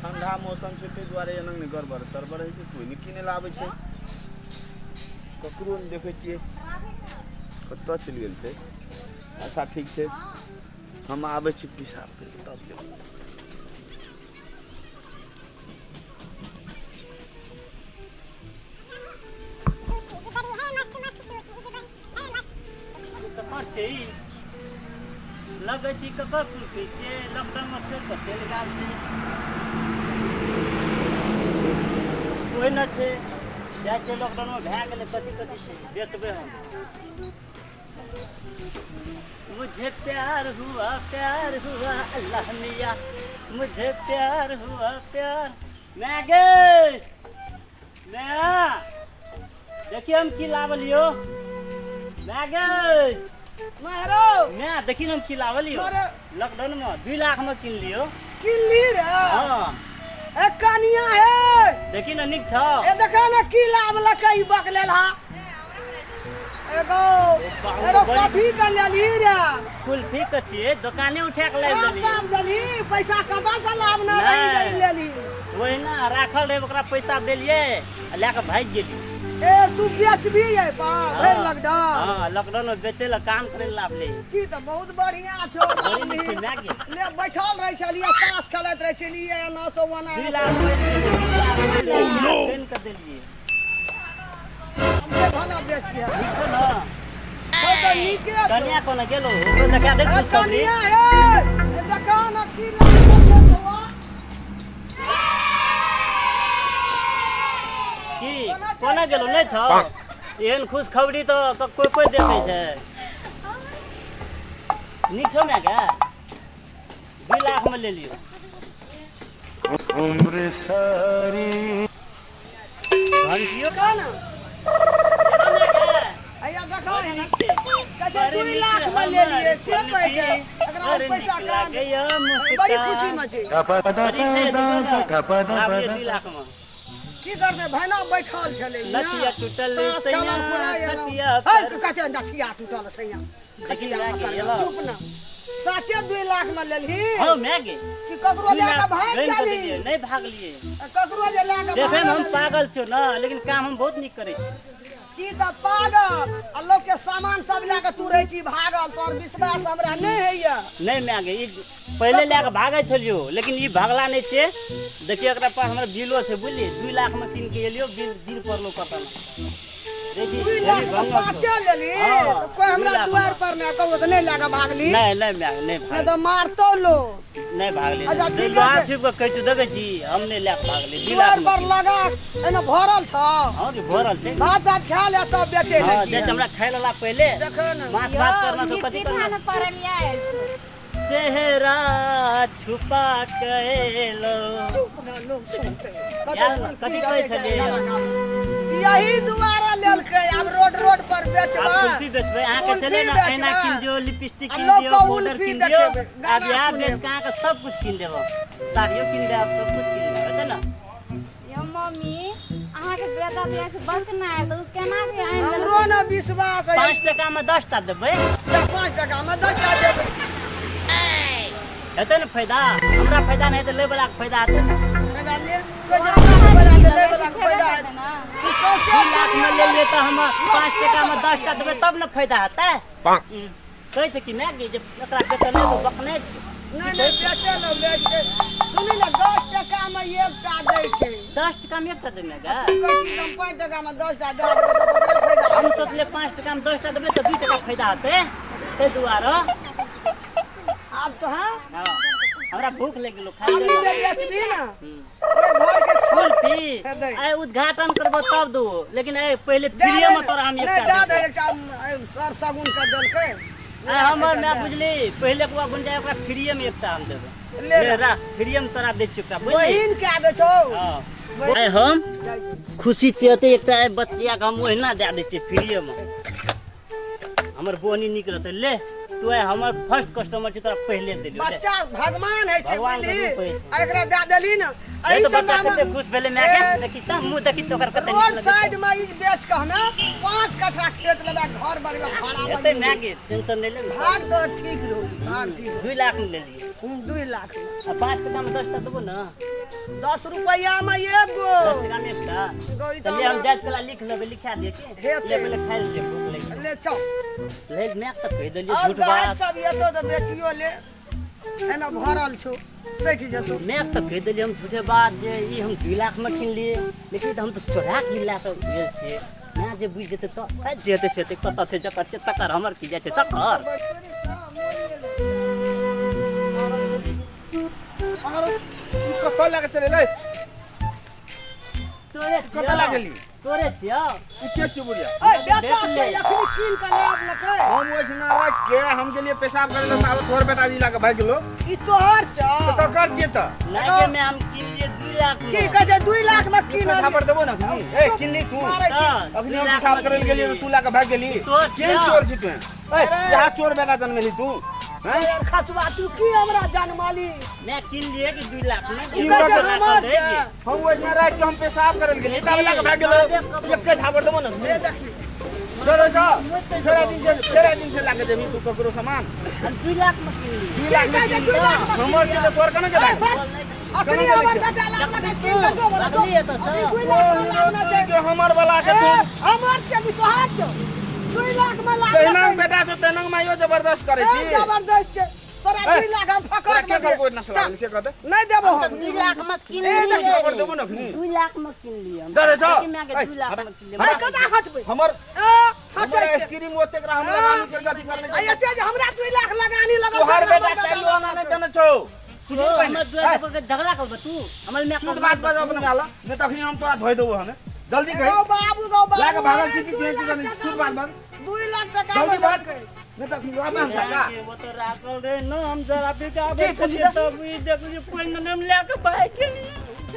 ठंडा मौसम छै ताहि दुआरे एना नहि गड़बड़ तरबड़ होइ छै कोई नहि किनै लए आबै छै ककरो नहि देखै छियै कतऽ चलि गेल छै अच्छा ठीक छै हम आबै छी पिसाब करि तब लेबै लगे छी ककर कुल्फी छै लॉकडाउन में छोड़ कऽ चलि गेल छै कोई न छै जाइ छै लॉकडाउन में भए गेलै कथी कथी छै बेचबै हम मुझे प्यार हुआ अल्लाह मियां मुझे प्यार हुआ प्यार मैं गए मैं देखिए हम की लावलियो मैं गए मारो मैं देखिए हम की लावलियो लॉकडाउन में 2 लाख में किन लियो किन ली रे हां ए कनिया हे देखी ना निक छ ए देखा ना की लावला कई बकलेल हा एगो एरो कॉफी कर लेली रे कुल्फी के छिए दुकाने उठा के ले लेली काम देली पैसा कदा से लाभ ना रही लेली ओही ना राखल रहे ओकरा पैसा देलिए ले के भाग गेली ए तू बेचबी है पा फिर लॉकडाउन हां लॉकडाउन में बेचे ला काम करे लाभ ले छी त बहुत बढ़िया छो ले बैठल रह छलिए ताश खेलत रह छलिए ना सो वना 2 लाख पेन कर देलिए हमके खाना बेच के ठीक है ना तो नीके कन्या कोना गेलो ओकरो देखा दे कुछ करी कन्या हे देखा ना की लागल की कोना गेलो नै छ एहन खुश खबरी तो कोई कोई देखे छै नीक छौ मैं का 2 लाख में ले लियो उम्र सारी घंटियो का ना आया देखा कैसे 2 लाख में ले लिए से पैसे अगर पैसा का बड़ी खुशी में छी 2 लाख में की करते भैना बैठल छले नथिया टूटल सैया नथिया हे तू कहते नथिया टूटल सैया चुप ना साचे 2 लाख में लेलही हां मैं गे कि ककरो लेके भाग गेली नहीं भाग लिए ककरो जे लेके देखे हम पागल छो ना लेकिन काम हम बहुत निक करे छी त पागल आ लोग के सामान सब लेके तू रही छी भागल तोर विश्वास हमरा नहीं हैया नहीं मैं गे पहले लेके भागे छलियो लेकिन ई भागला नहीं छे देखिए एकरा पास हमरा बिलो से बुझली 2 लाख में किन के एलियो बिल पर लो पता ना देखी 2 लाख साचे लेली तो कोई हमरा द्वार पर ना कहू त नहीं लेके भागली नहीं मैं नहीं भाग तो मारतो लो नहीं भागली अच्छा ठीक द्वार है छिप के कहै छु देखे छी हम नहीं लेके भागली 2 द्वार लाख पर लगा एने भरल छ हां रे भरल छे भात खा ले तब बेचे हां लगी जे हमरा खाइ ला पहले देखो ना माछ भात करना तो कथि करना चेहरा छुपा के लो चुप ना लोग सुनते कथि कहै छले यही दुआरा लेलकै अब रोड पर बेचबा आप कुल्फी बेचबे अहाँ के चले ना ऐना किन दियो लिपस्टिक किन दियो पाउडर किन दियो अब यार बेच कहाँ के सब कुछ किन देबो साड़ियो किन दे आप सब कुछ किन दे है ना यो मम्मी अहाँ के बेटा दिया से बंक ना है तो केना के आइन हमरो ना विश्वास है 5 टका में 10 टा देबे 5 टका में 10 टा देबे हेतै ना फायदा हमरा फायदा नहीं तो ले वाला के फायदा हेतै फायदा ले वाला के फायदा है ना 2 लाख में ले लिए तो हम 5 टका में 10 टा देबे तब ना फायदा हेतै कहै छै कि मैं जे एकरा बेचल नहीं तो बकने नहीं बेचे लो बेचे सुनी ना 10 टका में एक टा दै छै 10 टका में एक टा देने गा कहै छी हम 5 टका में 10 टा दे देबे तो ओकरे फायदा हम सोचले 5 टका में 10 टा देबे तो 2 टका फायदा हेतै ते दुआरे अब तो हां हमरा भूख लग गेलो हम जे बेचबी ना ओए घर के छोड़ पी दे आय उद्घाटन करबो तब दो लेकिन आय पहले फ्री में तोरा हम एक नहीं दे दे एकटा सर सगुन कर देलकै हमर ना बुझली पहले को बन जाए ओकरा फ्री में एकटा हम देबे ले रा फ्री में तोरा दे चुका बुझली बहिन के दे छौ हां आय हम खुशी चेते एकटा बच्चिया के हम ओहिना दे दे छी फ्री में हमर बोनी निक रहते ले तू है हमर फर्स्ट कस्टमर छी, तोरा पहले देलियो ले। बच्चा भगवान है छै भगवान के बुझली रूप है। आ एकरा दे देली न ए एही तो से बच्चा नाम कते खुश भेले मैं के देखी त मुंह देखी तोकर कते रोड निक साइड लगे। में ई बेच के ना 5 कट्ठा खेत लगा घर बनवा भाड़ा एते मैं के टेंशन ले ले। भाग तो ठीक रहो भाग ठीक 2 लाख में ले लिए। 2 लाख में। आ 5 टका में 10 टका देबो ना। 10 रुपया में एगो 10 टका में एकटा। गई तो चलिए हम जात चला लिख लेबे, लिखा दे के हेते। ले पहले खाइ ले भूख लगी। ले चल ले मैं त कह देलियो और झूठ गाय बात। सब ये तो बेचियो ले एमे भरल छौ सैठ जतो मैं तो कह दिली हम झूठे बात जे ई हम 2 लाख में किन लिए, लेकिन हम तो चोरा के ला के गेल छे। मैं जे बुझ जेते तो जेते छे कत से जकर छे तकर हमर की जाय छे सकर। और तू कत लागे चले ले तोरे कत लागली तोरे छियो ई के चुबुरिया ए बेटा से अखनी कीन के लेब लकै हम ओइसना रख के हम गेलिए पेशाब करे तो साहब तोर बेटा जी लाके भाग गेलो ई तोहर छ तो कर जे त नहीं के मैं हम किन लिए 2 लाख में। की कहे 2 लाख में कीन तू खबर देबो ना अखनी ए किनली तू मारै छी अखनी हम पेशाब करे गेलिए तो तू लाके भाग गेली तो केन चोर छी तू ए यहाँ चोर बेटा जन्मेली तू हैं यार खचवा तू की हमरा जानमाली मैं किन लिए कि 2 लाख में ई कहे हमर छ हम ओइसना रख के हम पेशाब करे गेलिए तब लाके भाग गेलो एक खबर देबो ना ले देखी चलो जा तेरा दिन से लाके देबी तू ककरो सामान हम 2 लाख में किन लिए। 2 लाख में दू लाख में हमर से तोर कने के भाग अखनी हमर बेटा लाख में कीन के दो बड़ा रखलिए तो सर। 2 लाख में लाख में के हमर वाला के तू हमर छ कि तोहार छ 2 लाख में लाख तेनंग बेटा तो तेनंग मायो जबरदस्त करे छी जबरदस्त छ तोरा 2 लाख हम तोरा फकर के कर कोई ना सवाल से कहते नहीं देबो हम 2 लाख में किन ए, लिए। खबर देबो ना खनी 2 लाख में किन लिए हम। डरे छौ? लेकिन मैं के 2 लाख में किन लिए। अरे कदा हटबे हमर हटै हमर छै स्क्रीन ओते करा हमरा गानी के गति करने अय छै जे हमरा 2 लाख लगानी लगल तोहर बेटा चाइलो ना नहीं देने छौ तो हमर 2 लाख पर झगड़ा करबे तू हमर में शुद्ध बात बजा अपने गाला नहीं तखनी हम तोरा धोइ देबो हने जल्दी गौ कही बाबू गौ बाबू लाके भागल छी कि नहीं शुद्ध बात बन 2 लाख टका जल्दी में बात लगै नहीं तखनी बाबा हम सका वो तो राखल रे न हम जरा पे का की पूछी त? तब ई देखली कोई नाम लेके भाई के लिए।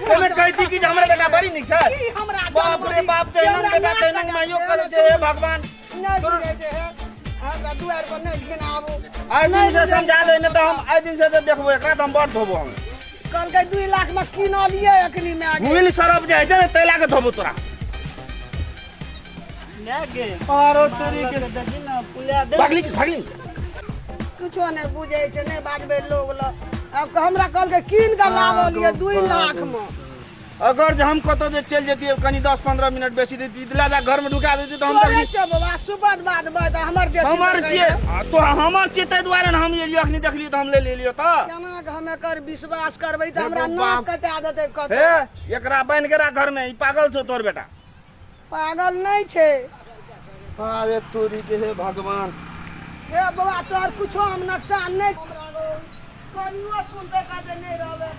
केमे कहै छी कि जे हमर बेटा बड़ी निक छै की हमरा बाप रे बाप तेनंग बेटा तेनंग मायो करे छै हे भगवान नहीं सुनै छै हमरा दुआर पर नहीं घिन आबू आइ दिन से समझा दे नहीं तो हम आइ दिन से तो देखबो एकरा तो हम बड़ धोबो हम कल के 2 लाख में किनलिए अखनी में आगे मिल सरब जाय छै तै लाके धोबो तोरा ले गे आरो तेरी के देखी ना पुलिया दे भागली कुछो नहीं बुझे छै नहीं बाजबे लोग ल अब हमरा कल के कीन के लावलिए 2 लाख में अगर जे हम कतो जे चल जेतिए कनी 10-15 मिनट बेसी देती इतला घर में ढुका देती तो हम तोरे तखनी छ बाबा सुबह बाद बात हमर दे हमर छिए तो हमर छिए तै दुआरे न हम एलियो अखनी देखलियो तो हम ले लेलियो त केना के हम एकर विश्वास करबै त हमरा देखो नाक बाप। कटा देतै कत हे एकरा बन गेरा घर में ई पागल छौ तोर बेटा पागल नहीं छै अरे तोरी के हे भगवान हे बाबा तोर कुछो हम नुकसान नहीं हमरा कहियो सुनते का नहीं रहबे